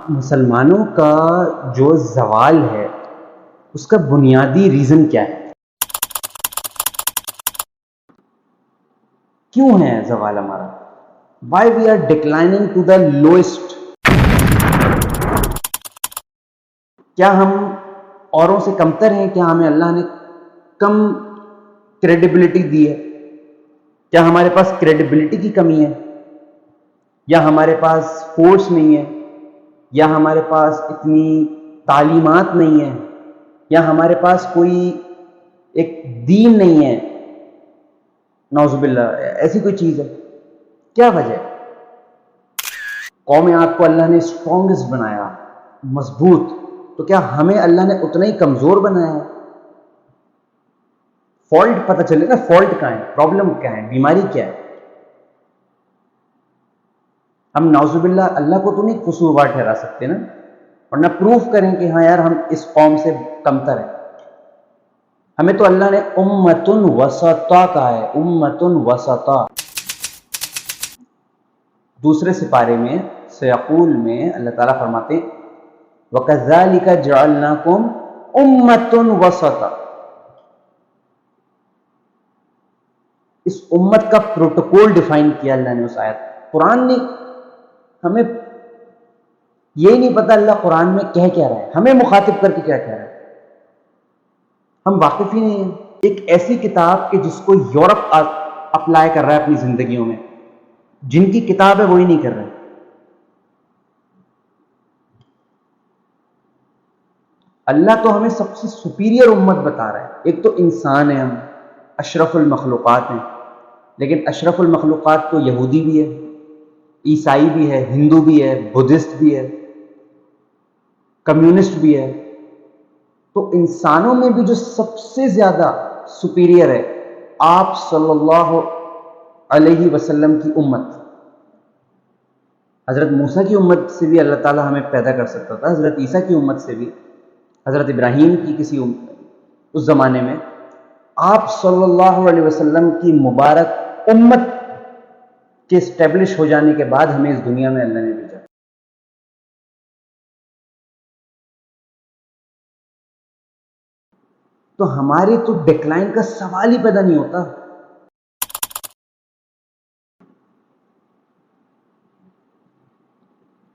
مسلمانوں کا جو زوال ہے اس کا بنیادی ریزن کیا ہے؟ کیوں ہے زوال ہمارا؟ Why we are declining to the lowest? کیا ہم اوروں سے کمتر ہیں؟ کیا ہمیں اللہ نے کم کریڈیبلٹی دی ہے؟ کیا ہمارے پاس کریڈیبلٹی کی کمی ہے؟ یا ہمارے پاس فورس نہیں ہے؟ یا ہمارے پاس اتنی تعلیمات نہیں ہیں؟ یا ہمارے پاس کوئی ایک دین نہیں ہے؟ نعوذ باللہ ایسی کوئی چیز ہے؟ کیا وجہ ہے؟ قوم آپ کو اللہ نے اسٹرانگسٹ بنایا، مضبوط، تو کیا ہمیں اللہ نے اتنا ہی کمزور بنایا ہے؟ فالٹ پتہ چلے نا، فالٹ کہاں ہے، پرابلم کیا ہے، بیماری کیا ہے؟ ہم نعوذ باللہ اللہ کو تو نہیں قصوروار ٹھہرا سکتے نا، اور نہ پروف کریں کہ ہاں یار ہم اس قوم سے کمتر ہیں۔ ہمیں تو اللہ نے امتن وسطا کہا ہے، امتن وسطا۔ دوسرے سپارے میں سیقول میں اللہ تعالیٰ فرماتے ہیں وَكَذَلِكَ جَعَلْنَاكُمْ أُمَّةً وَسَطًا۔ اس امت کا پروٹوکول ڈیفائن کیا اللہ نے اس آیت۔ قرآن نے ہمیں یہ نہیں پتا اللہ قرآن میں کہہ کیا رہا ہے، ہمیں مخاطب کر کے کیا کہہ رہا ہے، ہم واقف ہی نہیں ہیں۔ ایک ایسی کتاب کہ جس کو یورپ اپلائی کر رہا ہے اپنی زندگیوں میں، جن کی کتاب ہے وہی نہیں کر رہے۔ اللہ تو ہمیں سب سے سپیریئر امت بتا رہا ہے۔ ایک تو انسان ہے، ہم اشرف المخلوقات ہیں، لیکن اشرف المخلوقات تو یہودی بھی ہے، عیسائی بھی ہے، ہندو بھی ہے، بدھسٹ بھی ہے، کمیونسٹ بھی ہے۔ تو انسانوں میں بھی جو سب سے زیادہ سپیریئر ہے آپ صلی اللہ علیہ وسلم کی امت۔ حضرت موسیٰ کی امت سے بھی اللہ تعالیٰ ہمیں پیدا کر سکتا تھا، حضرت عیسیٰ کی امت سے بھی، حضرت ابراہیم کی کسی اس زمانے میں۔ آپ صلی اللہ علیہ وسلم کی مبارک امت کے اسٹیبلش ہو جانے کے بعد ہمیں اس دنیا میں اللہ نے بھیجا۔ تو ہماری تو ڈکلائن کا سوال ہی پیدا نہیں ہوتا۔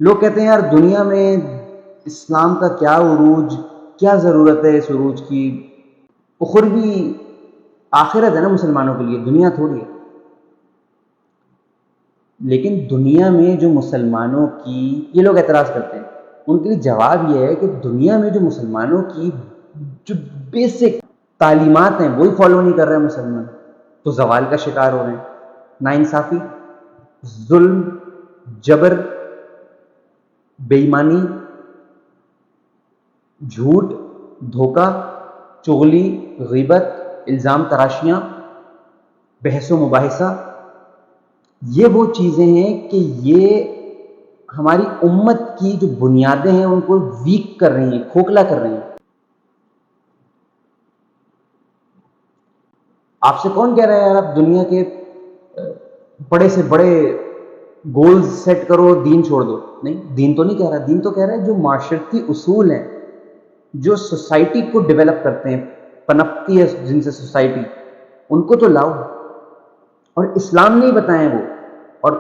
لوگ کہتے ہیں یار دنیا میں اسلام کا کیا عروج، کیا ضرورت ہے اس عروج کی، اخروی آخرت ہے نا مسلمانوں کے لیے، دنیا تھوڑی ہے۔ لیکن دنیا میں جو مسلمانوں کی، یہ لوگ اعتراض کرتے ہیں، ان کے لیے جواب یہ ہے کہ دنیا میں جو مسلمانوں کی جو بیسک تعلیمات ہیں وہی فالو نہیں کر رہے ہیں مسلمان، تو زوال کا شکار ہو رہے ہیں۔ ناانصافی، ظلم، جبر، بے ایمانی، جھوٹ، دھوکہ، چغلی، غیبت، الزام تراشیاں، بحث و مباحثہ، یہ وہ چیزیں ہیں کہ یہ ہماری امت کی جو بنیادیں ہیں ان کو ویک کر رہی ہیں، کھوکھلا کر رہی ہیں۔ آپ سے کون کہہ رہا ہے یار آپ دنیا کے بڑے سے بڑے گولز سیٹ کرو، دین چھوڑ دو؟ نہیں، دین تو نہیں کہہ رہا، دین تو کہہ رہا ہے جو معاشرتی اصول ہیں، جو سوسائٹی کو ڈیولپ کرتے ہیں، پنپتی ہے جن سے سوسائٹی، ان کو تو لاؤ۔ اور اسلام نہیں بتائیں وہ، اور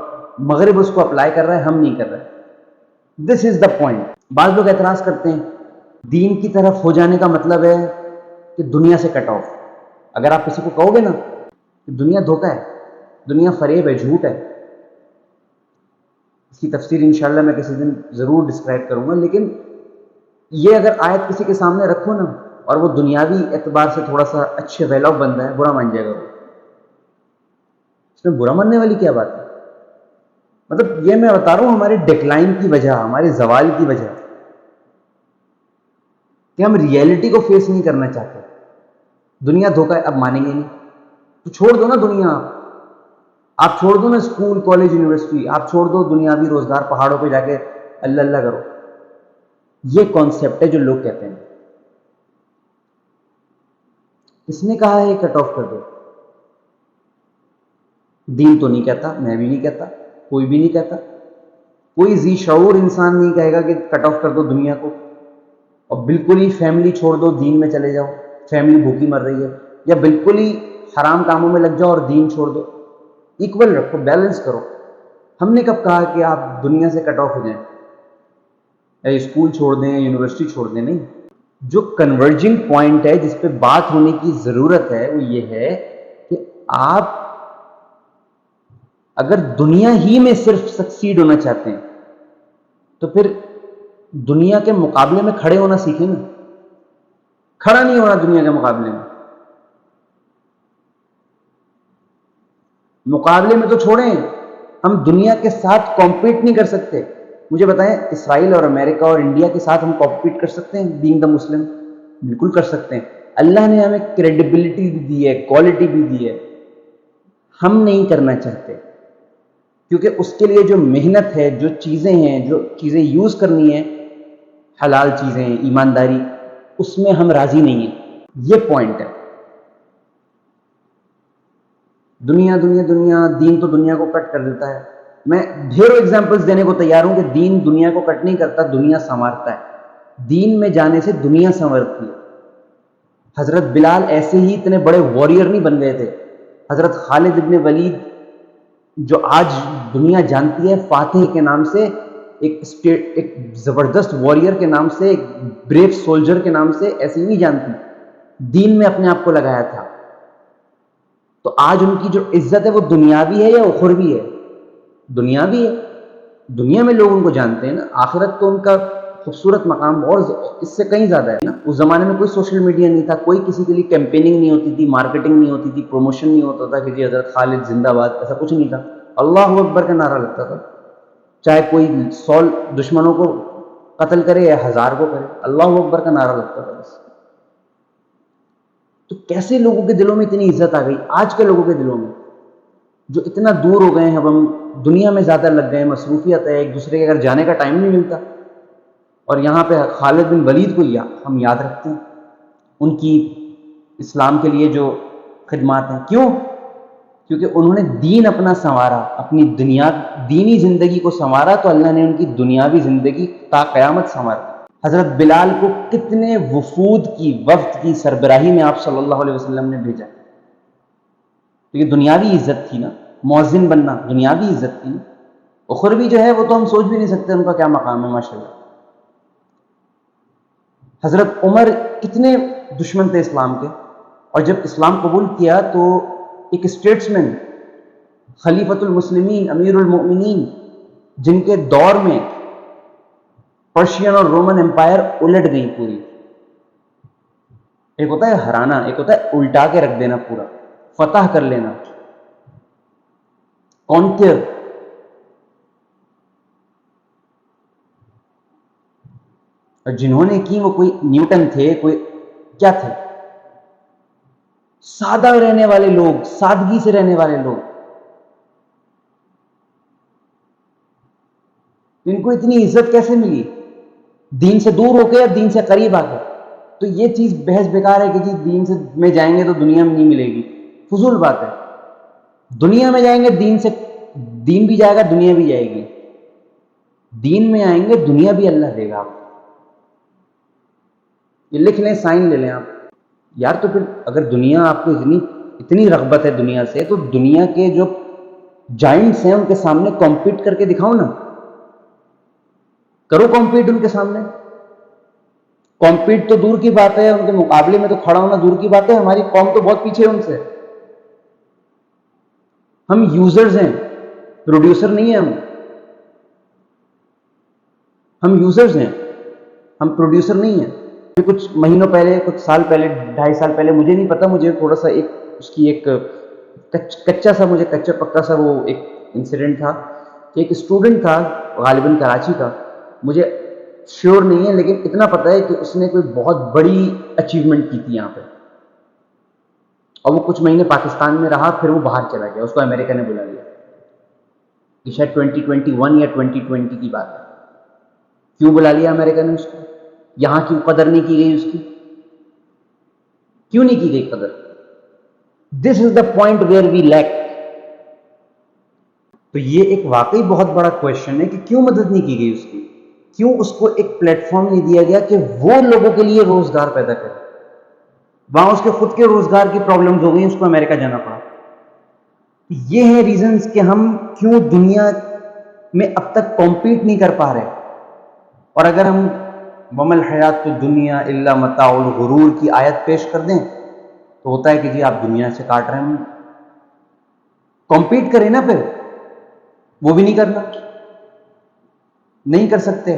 مغرب اس کو اپلائی کر رہا ہے، ہم نہیں کر رہے۔ دس از دا پوائنٹ۔ بعض لوگ اعتراض کرتے ہیں دین کی طرف ہو جانے کا مطلب ہے کہ دنیا سے کٹ آف۔ اگر آپ کسی کو کہو گے نا کہ دنیا دھوکہ ہے، دنیا فریب ہے، جھوٹ ہے، اس کی تفسیر انشاءاللہ میں کسی دن ضرور ڈسکرائب کروں گا، لیکن یہ اگر آیت کسی کے سامنے رکھو نا اور وہ دنیاوی اعتبار سے تھوڑا سا اچھے ویل آف بندہ ہے، برا مان جائے گا وہ۔ اس میں برا ماننے والی کیا بات ہے؟ مطلب یہ میں بتا رہا ہوں ہمارے ڈکلائن کی وجہ، ہمارے زوال کی وجہ کہ ہم ریئلٹی کو فیس نہیں کرنا چاہتے۔ دنیا دھوکہ ہے، اب مانیں گے نہیں تو چھوڑ دو نا دنیا، آپ چھوڑ دو نا اسکول، کالج، یونیورسٹی، آپ چھوڑ دو دنیاوی روزگار، پہاڑوں پہ جا کے اللہ اللہ کرو۔ یہ کانسیپٹ ہے جو لوگ کہتے ہیں۔ کس نے کہا ہے کٹ آف کر دو؟ دین تو نہیں کہتا، میں بھی نہیں کہتا، کوئی بھی نہیں کہتا۔ کوئی ذی شعور انسان نہیں کہے گا کہ کٹ آف کر دو دنیا کو اور بالکل ہی فیملی چھوڑ دو، دین میں چلے جاؤ، فیملی بھوکی مر رہی ہے، یا بالکل ہی حرام کاموں میں لگ جاؤ اور دین چھوڑ دو۔ ایکول رکھو، بیلنس کرو۔ ہم نے کب کہا کہ آپ دنیا سے کٹ آف ہو جائیں، یا اسکول چھوڑ دیں، یونیورسٹی چھوڑ دیں؟ نہیں، جو کنورجنگ پوائنٹ ہے جس پہ بات ہونے کی ضرورت ہے وہ یہ ہے کہ آپ اگر دنیا ہی میں صرف سکسیڈ ہونا چاہتے ہیں تو پھر دنیا کے مقابلے میں کھڑے ہونا سیکھیں نا۔ کھڑا نہیں ہونا دنیا کے مقابلے میں، مقابلے میں تو چھوڑیں، ہم دنیا کے ساتھ کمپیٹ نہیں کر سکتے۔ مجھے بتائیں، اسرائیل اور امریکہ اور انڈیا کے ساتھ ہم کمپیٹ کر سکتے ہیں بینگ دا مسلم؟ بالکل کر سکتے ہیں۔ اللہ نے ہمیں کریڈیبلٹی بھی دی ہے، کوالٹی بھی دی ہے، ہم نہیں کرنا چاہتے کیونکہ اس کے لیے جو محنت ہے، جو چیزیں ہیں، جو چیزیں یوز کرنی ہے، حلال چیزیں، ایمانداری، اس میں ہم راضی نہیں ہیں۔ یہ پوائنٹ ہے۔ دنیا دنیا دنیا، دین تو دنیا کو کٹ کر دیتا ہے۔ میں ڈھیروں ایگزامپلس دینے کو تیار ہوں کہ دین دنیا کو کٹ نہیں کرتا، دنیا سنوارتا ہے۔ دین میں جانے سے دنیا سنورتی ہے۔ حضرت بلال ایسے ہی اتنے بڑے وارئر نہیں بن گئے تھے۔ حضرت خالد ابن ولید جو آج دنیا جانتی ہے فاتح کے نام سے، ایک زبردست وارئر کے نام سے، ایک بریو سولجر کے نام سے، ایسے ہی نہیں جانتی، دین میں اپنے آپ کو لگایا تھا۔ تو آج ان کی جو عزت ہے وہ دنیاوی ہے یا اخروی ہے؟ دنیاوی ہے۔ دنیا میں لوگ ان کو جانتے ہیں نا، آخرت تو ان کا خوبصورت مقام اور اس سے کہیں زیادہ ہے نا۔ اس زمانے میں کوئی سوشل میڈیا نہیں تھا، کوئی کسی کے لیے کیمپیننگ نہیں ہوتی تھی، مارکیٹنگ نہیں ہوتی تھی، پروموشن نہیں ہوتا تھا کہ جی حضرت خالد زندہ باد، ایسا کچھ نہیں تھا۔ اللہ اکبر کا نعرہ لگتا تھا، چاہے کوئی 100 دشمنوں کو قتل کرے یا 1000 کو کرے، اللہ اکبر کا نعرہ لگتا تھا بس۔ تو کیسے لوگوں کے دلوں میں اتنی عزت آ گئی؟ آج کے لوگوں کے دلوں میں جو اتنا دور ہو گئے ہیں، اب ہم دنیا میں زیادہ لگ گئے ہیں، مصروفیت ہے، ایک دوسرے کے گھر جانے کا ٹائم نہیں ملتا، اور یہاں پہ خالد بن ولید کو ہم یاد رکھتے ہیں، ان کی اسلام کے لیے جو خدمات ہیں۔ کیوں؟ کیونکہ انہوں نے دین اپنا سنوارا، اپنی دینی زندگی کو سنوارا، تو اللہ نے ان کی دنیاوی زندگی تا قیامت سنواری۔ حضرت بلال کو کتنے وفد کی سربراہی میں آپ صلی اللہ علیہ وسلم نے بھیجا، تو یہ دنیاوی عزت تھی نا۔ مؤذن بننا دنیاوی عزت تھی نا۔ اخروی جو ہے وہ تو ہم سوچ بھی نہیں سکتے ان کا کیا مقام ہے، ماشاءاللہ۔ حضرت عمر کتنے دشمن تھے اسلام کے، اور جب اسلام قبول کیا تو ایک اسٹیٹسمین، خلیفۃ المسلمین، امیر المؤمنین، جن کے دور میں پرشین اور رومن امپائر الٹ گئی پوری۔ ایک ہوتا ہے ہرانا، ایک ہوتا ہے الٹا کے رکھ دینا، پورا فتح کر لینا، کانکر۔ اور جنہوں نے کی وہ کوئی نیوٹن تھے، کوئی کیا تھے؟ سادہ رہنے والے لوگ، سادگی سے رہنے والے لوگ، ان کو اتنی عزت کیسے ملی؟ دین سے دور ہو کے یا دین سے قریب آ کے؟ تو یہ چیز بحث بیکار ہے کہ جی دین سے میں جائیں گے تو دنیا میں نہیں ملے گی، فضول بات ہے۔ دنیا میں جائیں گے، دین بھی جائے گا، دنیا بھی جائے گی۔ دین میں آئیں گے، دنیا بھی اللہ دے گا آپ کو۔ یہ لکھ لیں، سائن لے لیں آپ۔ یار تو پھر اگر دنیا آپ کو اتنی رغبت ہے دنیا سے، تو دنیا کے جو جائنٹس ہیں ان کے سامنے کمپیٹ کر کے دکھاؤ نا، کرو کمپیٹ ان کے سامنے۔ کمپیٹ تو دور کی بات ہے، ان کے مقابلے میں تو کھڑا ہونا دور کی بات ہے۔ ہماری قوم تو بہت پیچھے ہے ان سے۔ ہم یوزرز ہیں، پروڈیوسر نہیں ہیں ہم یوزرز ہیں، ہم پروڈیوسر نہیں ہیں۔ کچھ مہینوں پہلے، کچھ سال پہلے، 2.5 سال پہلے، مجھے نہیں پتا، مجھے تھوڑا سا اس کی ایک کچا پکا سا وہ ایک انسیڈنٹ تھا کہ ایک اسٹوڈنٹ تھا غالباً کراچی کا، مجھے شیور نہیں ہے لیکن اتنا پتا ہے کہ اس نے کوئی بہت بڑی اچیومنٹ کی تھی یہاں پہ، اور وہ کچھ مہینے پاکستان میں رہا، پھر وہ باہر چلا گیا، اس کو امریکہ نے بلا لیا۔ یہ شاید 2021 یا 2020 کی بات ہے۔ کیوں بلا لیا امریکہ نے اس کو؟ یہاں کیوں قدر نہیں کی گئی اس کی؟ کیوں نہیں کی گئی قدر؟ This is the point where we lack. تو یہ ایک واقعی بہت بڑا کویشچن ہے کہ کیوں مدد نہیں کی گئی اس کی، کیوں اس کو ایک پلیٹ فارم نہیں دیا گیا کہ وہ لوگوں کے لیے روزگار پیدا کرے. وہاں اس کے خود کے روزگار کی پرابلمز ہو گئی، اس کو امریکہ جانا پڑا. یہ ہیں ریزنز کہ ہم کیوں دنیا میں اب تک کمپیٹ نہیں کر پا رہے. اور اگر ہم وَمَا الْحَيَاةُ الدُّنْيَا إِلَّا مَتَاعُ الْغُرُورِ کی آیت پیش کر دیں تو ہوتا ہے کہ جی آپ دنیا سے کاٹ رہے ہیں. کمپیٹ کریں نا، پھر وہ بھی نہیں کرنا، نہیں کر سکتے.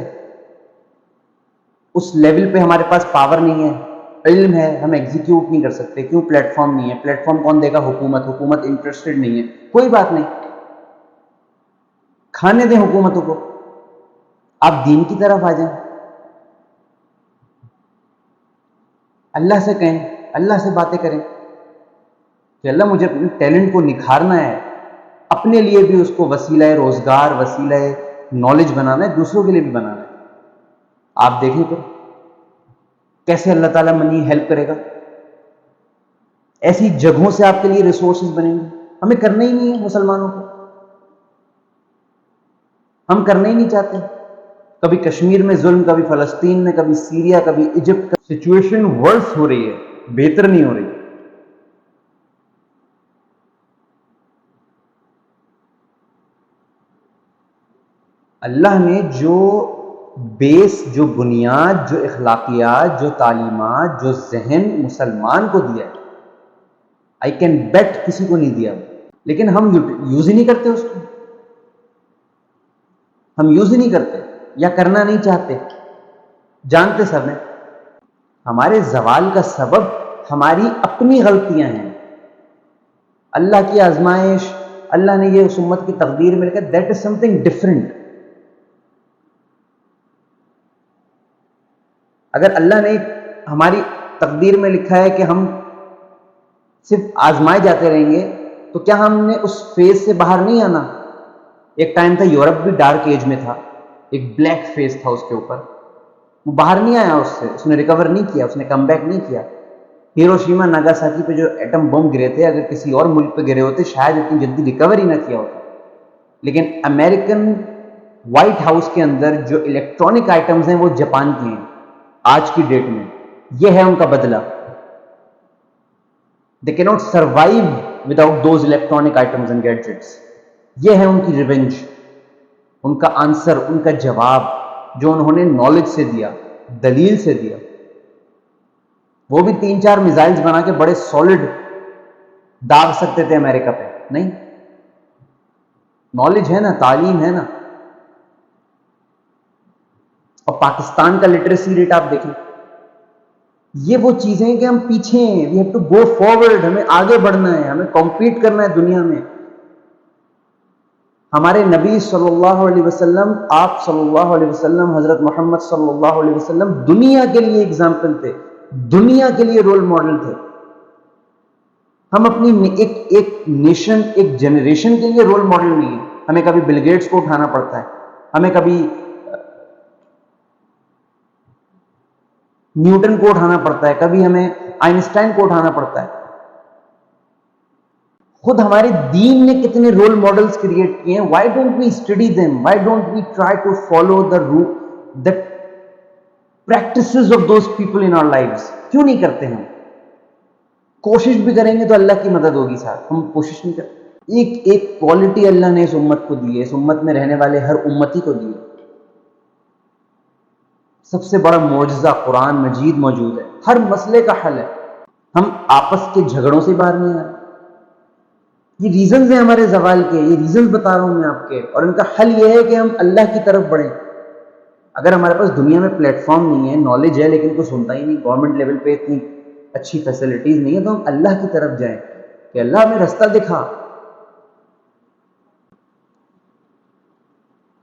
اس لیول پہ ہمارے پاس پاور نہیں ہے، علم ہے، ہم ایگزیکیوٹ نہیں کر سکتے. کیوں؟ پلیٹ فارم نہیں ہے. پلیٹ فارم کون دے گا؟ حکومت انٹرسٹڈ نہیں ہے. کوئی بات نہیں، کھانے دیں حکومتوں کو، آپ دین کی طرف آ جائیں. اللہ سے کہیں، اللہ سے باتیں کریں کہ اللہ مجھے اپنے ٹیلنٹ کو نکھارنا ہے، اپنے لیے بھی اس کو وسیلہ روزگار، وسیلہ نالج بنانا ہے، دوسروں کے لیے بھی بنانا ہے. آپ دیکھیں تو کیسے اللہ تعالیٰ منی ہیلپ کرے گا. ایسی جگہوں سے آپ کے لیے ریسورسز بنیں گے. ہمیں کرنا ہی نہیں ہے مسلمانوں کو، ہم کرنا ہی نہیں چاہتے. کبھی کشمیر میں ظلم، کبھی فلسطین میں، کبھی سیریا، کبھی ایجپٹ. سچویشن ورس ہو رہی ہے، بہتر نہیں ہو رہی. اللہ نے جو بیس، جو بنیاد، جو اخلاقیات، جو تعلیمات، جو ذہن مسلمان کو دیا ہے، آئی کین بیٹ کسی کو نہیں دیا. لیکن ہم یوز ہی نہیں کرتے اس کو، ہم یوز ہی نہیں کرتے یا کرنا نہیں چاہتے. جانتے سب ہیں ہمارے زوال کا سبب ہماری اپنی غلطیاں ہیں. اللہ کی آزمائش، اللہ نے یہ اس امت کی تقدیر میں لکھا، that is some thing different. اگر اللہ نے ہماری تقدیر میں لکھا ہے کہ ہم صرف آزمائے جاتے رہیں گے تو کیا ہم نے اس فیز سے باہر نہیں آنا؟ ایک ٹائم تھا یورپ بھی ڈارک ایج میں تھا، ایک بلیک فیز تھا اس کے اوپر، وہ باہر نہیں آیا اس سے، اس نے ریکور نہیں کیا، اس نے کم بیک نہیں کیا. ہیروشیما ناگاساکی پہ جو ایٹم بم گرے تھے، اگر کسی اور ملک پہ گرے ہوتے شاید اتنی جلدی ریکور ہی نہ کیا ہوتا. لیکن امریکن وائٹ ہاؤس کے اندر جو الیکٹرانک آئٹمز ہیں وہ جاپان کی ہیں آج کی ڈیٹ میں. یہ ہے ان کا بدلہ. They cannot survive without those electronic items and gadgets. یہ ہے ان کی ریونج، ان کا آنسر، ان کا جواب جو انہوں نے نالج سے دیا، دلیل سے دیا. وہ بھی 3-4 میزائلز بنا کے بڑے سالڈ داغ سکتے تھے امریکہ پہ، نہیں. نالج ہے نا، تعلیم ہے نا. اور پاکستان کا لٹریسی ریٹ آپ دیکھیں. یہ وہ چیزیں ہیں کہ ہم پیچھے ہیں. We have to go forward. ہمیں آگے بڑھنا ہے، ہمیں کمپیٹ کرنا ہے دنیا میں. ہمارے نبی صلی اللہ علیہ وسلم، آپ صلی اللہ علیہ وسلم، حضرت محمد صلی اللہ علیہ وسلم دنیا کے لیے اگزامپل تھے، دنیا کے لیے رول ماڈل تھے. ہم اپنی ایک نیشن، ایک جنریشن کے لیے رول ماڈل نہیں ہیں. ہمیں کبھی بل گیٹس کو اٹھانا پڑتا ہے، ہمیں کبھی نیوٹن کو اٹھانا پڑتا ہے، کبھی ہمیں آئنسٹائن کو اٹھانا پڑتا ہے. خود ہمارے دین نے کتنے رول ماڈلز کریٹ کیے ہیں. Why don't we study them? Why don't we try to follow the practices of those people in our lives? کیوں نہیں کرتے ہم؟ کوشش بھی کریں گے تو اللہ کی مدد ہوگی صاحب. ہم کوشش نہیں کرتے. ایک کوالٹی اللہ نے اس امت کو دی ہے، اس امت میں رہنے والے ہر امتی کو دی ہے. سب سے بڑا معجزہ قرآن مجید موجود ہے، ہر مسئلے کا حل ہے. ہم آپس کے جھگڑوں سے باہر نہیں آئے. یہ ریزنز ہیں ہمارے زوال کے، یہ ریزنز بتا رہا ہوں میں آپ کے. اور ان کا حل یہ ہے کہ ہم اللہ کی طرف بڑھیں. اگر ہمارے پاس دنیا میں پلیٹ فارم نہیں ہے، نالج ہے لیکن کوئی سنتا ہی نہیں، گورنمنٹ لیول پہ اتنی اچھی فیسلٹیز نہیں ہے، تو ہم اللہ کی طرف جائیں کہ اللہ ہمیں رستہ دکھا.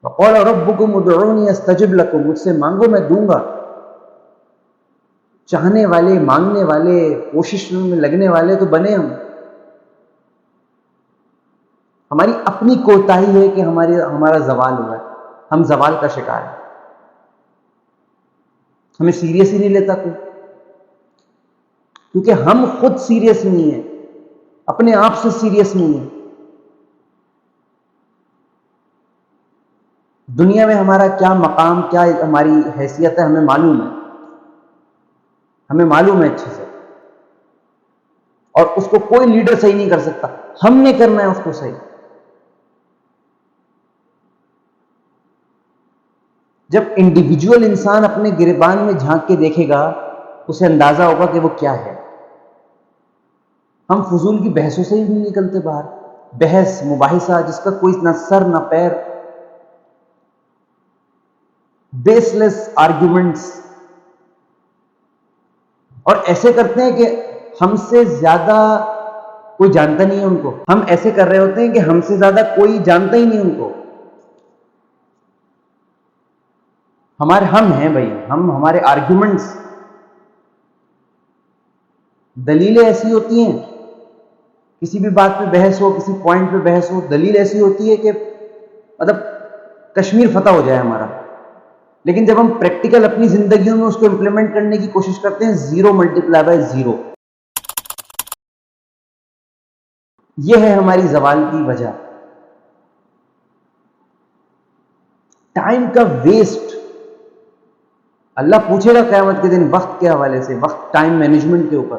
وَقَالَ رَبُّكُمْ ادْعُونِي أَسْتَجِبْ لَكُمْ. مجھ سے مانگو میں دوں گا. چاہنے والے، مانگنے والے، کوشش میں لگنے والے تو بنے ہم. ہماری اپنی کوتاہی ہے کہ ہمارا زوال ہوا ہے، ہم زوال کا شکار ہیں. ہمیں سیریس ہی نہیں لیتا کوئی، کیونکہ ہم خود سیریس نہیں ہیں، اپنے آپ سے سیریس نہیں ہیں. دنیا میں ہمارا کیا مقام، کیا ہماری حیثیت ہے، ہمیں معلوم ہے، ہمیں معلوم ہے اچھے سے، اور اس کو کوئی لیڈر صحیح نہیں کر سکتا، ہم نے کرنا ہے اس کو صحیح۔ جب انڈیویجول انسان اپنے گریبان میں جھانک کے دیکھے گا، اسے اندازہ ہوگا کہ وہ کیا ہے۔ ہم فضول کی بحثوں سے ہی نہیں نکلتے باہر، بحث مباحثہ جس کا کوئی نہ سر نہ پیر، بیس لیس آرگیومنٹس، اور ایسے کرتے ہیں کہ ہم سے زیادہ کوئی جانتا نہیں ہے ان کو، ہم ایسے کر رہے ہوتے ہیں کہ ہم سے زیادہ کوئی جانتا ہی نہیں ان کو۔ ہم ہیں بھائی، ہمارے آرگیومنٹس، دلیلیں ایسی ہوتی ہیں، کسی بھی بات پہ بحث ہو، کسی پوائنٹ پہ بحث ہو، دلیل ایسی ہوتی ہے کہ مطلب کشمیر فتح ہو جائے ہمارا، لیکن جب ہم پریکٹیکل اپنی زندگیوں میں اس کو امپلیمنٹ کرنے کی کوشش کرتے ہیں، 0 ملٹیپلائی بائی 0۔ یہ ہے ہماری زوال کی وجہ، ٹائم کا ویسٹ۔ اللہ پوچھے گا قیامت کے دن وقت کے حوالے سے، وقت ٹائم مینجمنٹ کے اوپر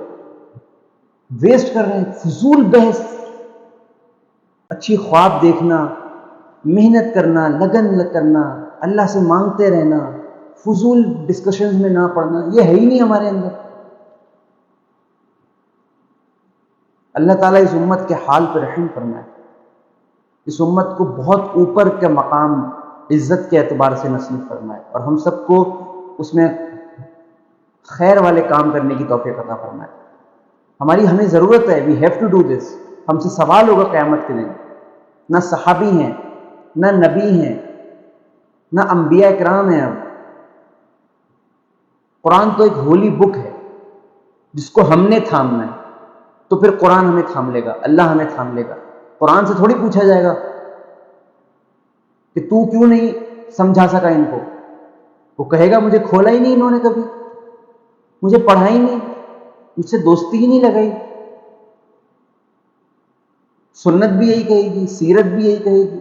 ویسٹ کر رہے ہیں، فضول بحث، اچھی خواب دیکھنا، محنت کرنا، لگن کرنا، اللہ سے مانگتے رہنا، فضول ڈسکشنز میں نہ پڑنا، یہ ہے ہی نہیں ہمارے اندر۔ اللہ تعالیٰ اس امت کے حال پر رحم فرمائے، اس امت کو بہت اوپر کے مقام عزت کے اعتبار سے نصیب فرمائے، اور ہم سب کو اس میں خیر والے کام کرنے کی توفیق عطا فرمائے۔ ہمیں ضرورت ہے، we have to do this. ہم سے سوال ہوگا قیامت کے دن، نہ صحابی ہیں، نہ نبی ہیں، نہ انبیاء کرام ہیں۔ اب قرآن تو ایک ہولی بک ہے جس کو ہم نے تھامنا ہے، تو پھر قرآن ہمیں تھام لے گا، اللہ ہمیں تھام لے گا۔ قرآن سے تھوڑی پوچھا جائے گا کہ تو کیوں نہیں سمجھا سکا ان کو، وہ کہے گا مجھے کھولا ہی نہیں انہوں نے کبھی، مجھے پڑھا ہی نہیں، مجھ سے دوستی ہی نہیں لگائی۔ سنت بھی یہی کہے گی، سیرت بھی یہی کہے گی،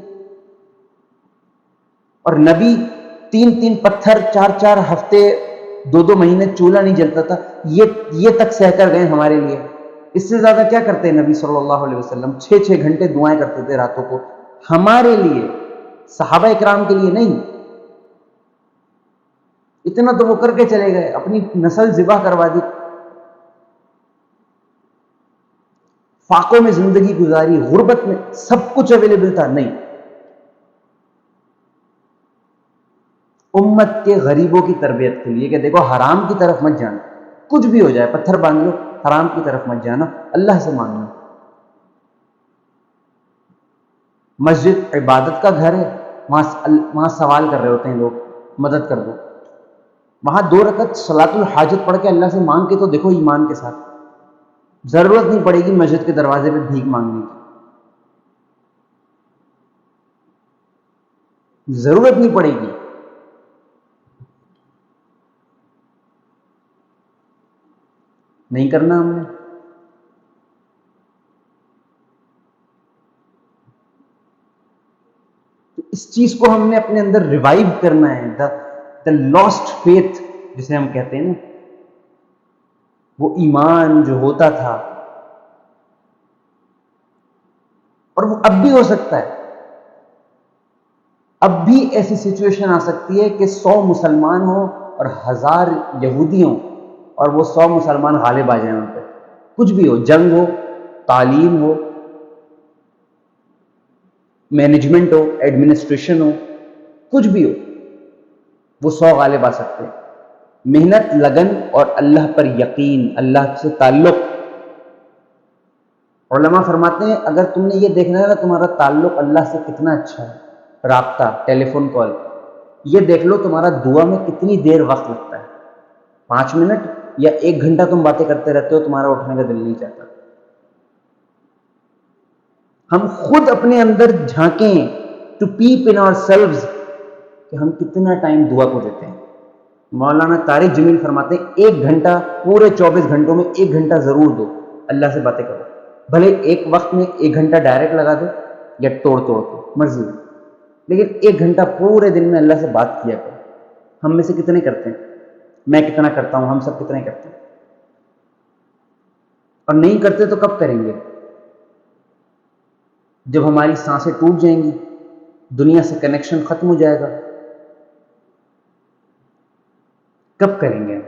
اور نبی 3 پتھر 4 ہفتے 2 مہینے چولہا نہیں جلتا تھا، یہ تک سہ کر گئے ہمارے لیے۔ اس سے زیادہ کیا کرتے ہیں نبی صلی اللہ علیہ وسلم؟ 6 گھنٹے دعائیں کرتے تھے راتوں کو ہمارے لیے، صحابہ اکرام کے لیے نہیں۔ اتنا تو وہ کر کے چلے گئے، اپنی نسل ذبح کروا دی، فاقوں میں زندگی گزاری، غربت میں، سب کچھ اویلیبل تھا، نہیں۔ امت کے غریبوں کی تربیت کے لیے کہ دیکھو حرام کی طرف مت جانا، کچھ بھی ہو جائے، پتھر باندھ لو، حرام کی طرف مت جانا، اللہ سے مانگنا۔ مسجد عبادت کا گھر ہے، وہاں سوال کر رہے ہوتے ہیں لوگ، مدد کر دو۔ وہاں 2 رکعت صلاۃ الحاجت پڑھ کے اللہ سے مانگ کے تو دیکھو ایمان کے ساتھ، ضرورت نہیں پڑے گی مسجد کے دروازے پہ بھیک مانگنے کی، ضرورت نہیں پڑے گی۔ نہیں کرنا ہم نے۔ تو اس چیز کو ہم نے اپنے اندر ریوائیو کرنا ہے، دا لاسٹ فیتھ جسے ہم کہتے ہیں نا، وہ ایمان جو ہوتا تھا، اور وہ اب بھی ہو سکتا ہے۔ اب بھی ایسی سچویشن آ سکتی ہے کہ 100 مسلمان ہوں اور 1000 یہودی ہوں، اور وہ 100 مسلمان غالب آ جائیں ان پہ، کچھ بھی ہو، جنگ ہو، تعلیم ہو، مینجمنٹ ہو، ایڈمنسٹریشن ہو، کچھ بھی ہو، وہ 100 غالب آ سکتے ہیں۔ محنت، لگن اور اللہ پر یقین، اللہ سے تعلق۔ علماء فرماتے ہیں اگر تم نے یہ دیکھنا ہے نا تمہارا تعلق اللہ سے کتنا اچھا ہے، رابطہ، ٹیلی فون کال، یہ دیکھ لو تمہارا دعا میں کتنی دیر وقت لگتا ہے، 5 منٹ یا 1 گھنٹہ تم باتیں کرتے رہتے ہو، تمہارا اٹھنے کا دل نہیں چاہتا۔ ہم خود اپنے اندر جھانکیں، ٹو پیپ ان آور سیلوز، کہ ہم کتنا ٹائم دعا کو دیتے ہیں۔ مولانا طارق جمیل فرماتے ہیں 1 گھنٹہ پورے 24 گھنٹوں میں 1 گھنٹہ ضرور دو، اللہ سے باتیں کرو، بھلے ایک وقت میں 1 گھنٹہ ڈائریکٹ لگا دو یا توڑ کے، مرضی، لیکن 1 گھنٹہ پورے دن میں اللہ سے بات کیا کرو. ہم میں سے کتنے کرتے ہیں؟ میں کتنا کرتا ہوں، ہم سب کتنے کرتے ہیں؟ اور نہیں کرتے تو کب کریں گے؟ جب ہماری سانسیں ٹوٹ جائیں گی، دنیا سے کنیکشن ختم ہو جائے گا، کب کریں گے؟